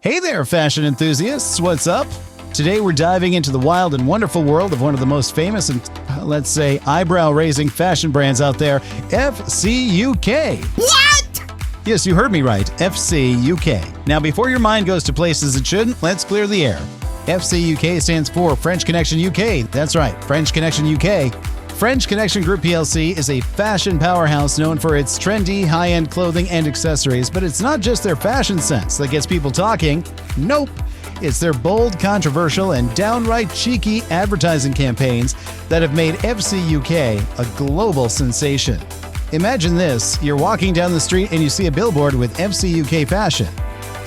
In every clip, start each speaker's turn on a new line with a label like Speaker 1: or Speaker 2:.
Speaker 1: Hey there, fashion enthusiasts. What's up? Today we're diving into the wild and wonderful world of one of the most famous and, let's say, eyebrow-raising fashion brands out there, FCUK.
Speaker 2: What?
Speaker 1: Yes, you heard me right, FCUK. Now, before your mind goes to places it shouldn't, let's clear the air. FCUK stands for French Connection UK. That's right, French Connection UK. French Connection Group plc is a fashion powerhouse known for its trendy, high-end clothing and accessories, but it's not just their fashion sense that gets people talking. Nope. It's their bold, controversial, and downright cheeky advertising campaigns that have made FCUK a global sensation. Imagine this, you're walking down the street and you see a billboard with FCUK fashion.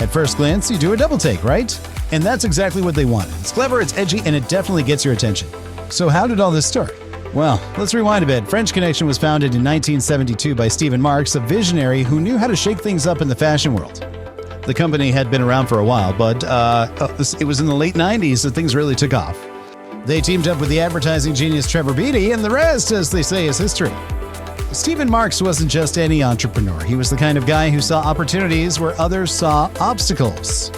Speaker 1: At first glance, you do a double take, right? And that's exactly what they wanted. It's clever, it's edgy, and it definitely gets your attention. So how did all this start? Well, let's rewind a bit. French Connection was founded in 1972 by Stephen Marks, a visionary who knew how to shake things up in the fashion world. The company had been around for a while, but it was in the late 90s that things really took off. They teamed up with the advertising genius Trevor Beatty, and the rest, as they say, is history. Stephen Marks wasn't just any entrepreneur. He was the kind of guy who saw opportunities where others saw obstacles.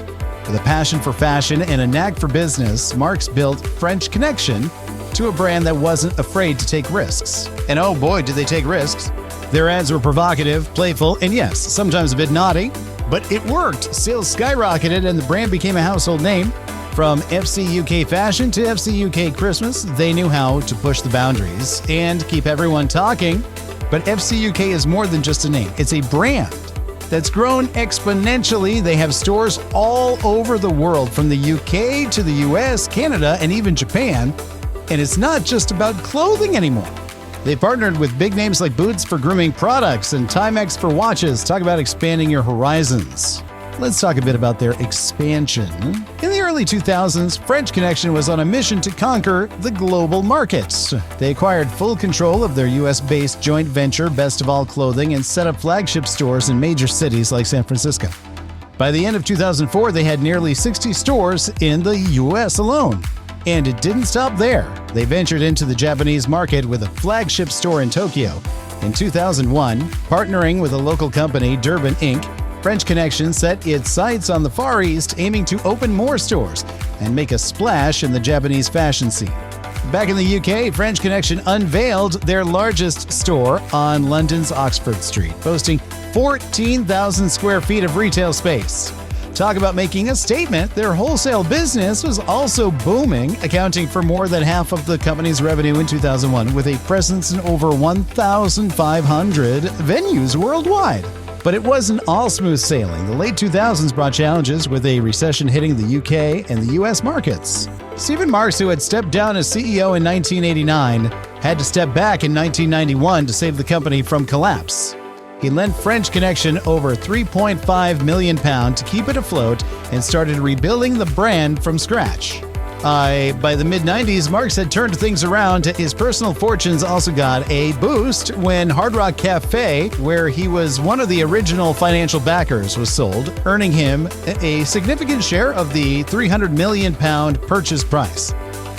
Speaker 1: With a passion for fashion and a knack for business, Marks built French Connection to a brand that wasn't afraid to take risks. And oh boy, did they take risks. Their ads were provocative, playful, and yes, sometimes a bit naughty, but it worked. Sales skyrocketed and the brand became a household name. From FCUK Fashion to FCUK Christmas, they knew how to push the boundaries and keep everyone talking. But FCUK is more than just a name. It's a brand that's grown exponentially. They have stores all over the world, from the UK to the US, Canada, and even Japan. And it's not just about clothing anymore. They partnered with big names like Boots for grooming products and Timex for watches. Talk about expanding your horizons. Let's talk a bit about their expansion. In the early 2000s, French Connection was on a mission to conquer the global markets. They acquired full control of their US-based joint venture, Best of All Clothing, and set up flagship stores in major cities like San Francisco. By the end of 2004, they had nearly 60 stores in the US alone. And it didn't stop there. They ventured into the Japanese market with a flagship store in Tokyo. In 2001, partnering with a local company, Durban Inc., French Connection set its sights on the Far East, aiming to open more stores and make a splash in the Japanese fashion scene. Back in the UK, French Connection unveiled their largest store on London's Oxford Street, boasting 14,000 square feet of retail space. Talk about making a statement. Their wholesale business was also booming, accounting for more than half of the company's revenue in 2001, with a presence in over 1,500 venues worldwide. But it wasn't all smooth sailing. The late 2000s brought challenges, with a recession hitting the UK and the US markets. Stephen Marks, who had stepped down as CEO in 1989, had to step back in 1991 to save the company from collapse. He lent French Connection over £3.5 million to keep it afloat and started rebuilding the brand from scratch. By the mid-90s, Marks had turned things around. His personal fortunes also got a boost when Hard Rock Cafe, where he was one of the original financial backers, was sold, earning him a significant share of the £300 million purchase price.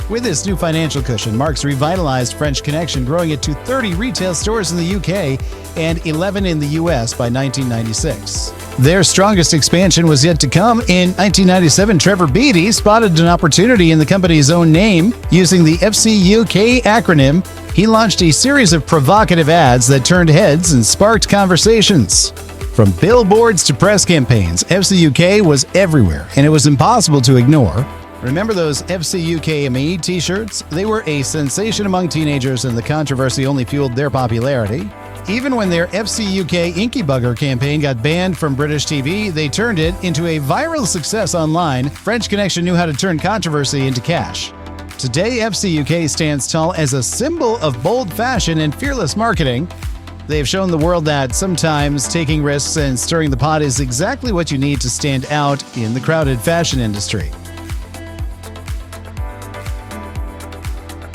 Speaker 1: With this new financial cushion, Marks revitalized French Connection, growing it to 30 retail stores in the UK and 11 in the US by 1996. Their strongest expansion was yet to come. In 1997, Trevor Beatty spotted an opportunity in the company's own name. Using the FCUK acronym, he launched a series of provocative ads that turned heads and sparked conversations. From billboards to press campaigns, FCUK was everywhere, and it was impossible to ignore. Remember those FCUK ME t-shirts? They were a sensation among teenagers, and the controversy only fueled their popularity. Even when their FCUK Inky Bugger campaign got banned from British TV, they turned it into a viral success online. French Connection knew how to turn controversy into cash. Today, FCUK stands tall as a symbol of bold fashion and fearless marketing. They've shown the world that sometimes taking risks and stirring the pot is exactly what you need to stand out in the crowded fashion industry.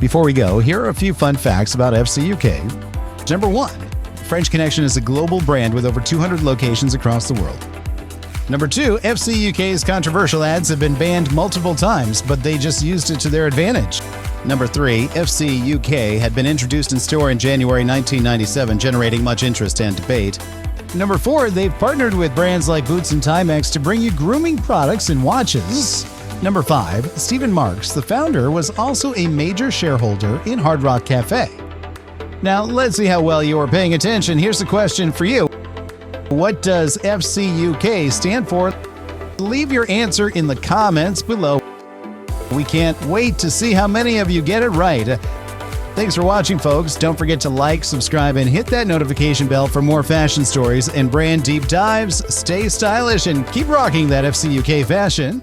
Speaker 1: Before we go, here are a few fun facts about FCUK. Number 1. French Connection is a global brand with over 200 locations across the world. Number 2. FCUK's controversial ads have been banned multiple times, but they just used it to their advantage. Number 3. FCUK had been introduced in store in January 1997, generating much interest and debate. Number 4, they've partnered with brands like Boots and Timex to bring you grooming products and watches. Number 5, Stephen Marks, the founder, was also a major shareholder in Hard Rock Cafe. Now, let's see how well you are paying attention. Here's the question for you. What does FCUK stand for? Leave your answer in the comments below. We can't wait to see how many of you get it right. Thanks for watching, folks. Don't forget to like, subscribe, and hit that notification bell for more fashion stories and brand deep dives. Stay stylish and keep rocking that FCUK fashion.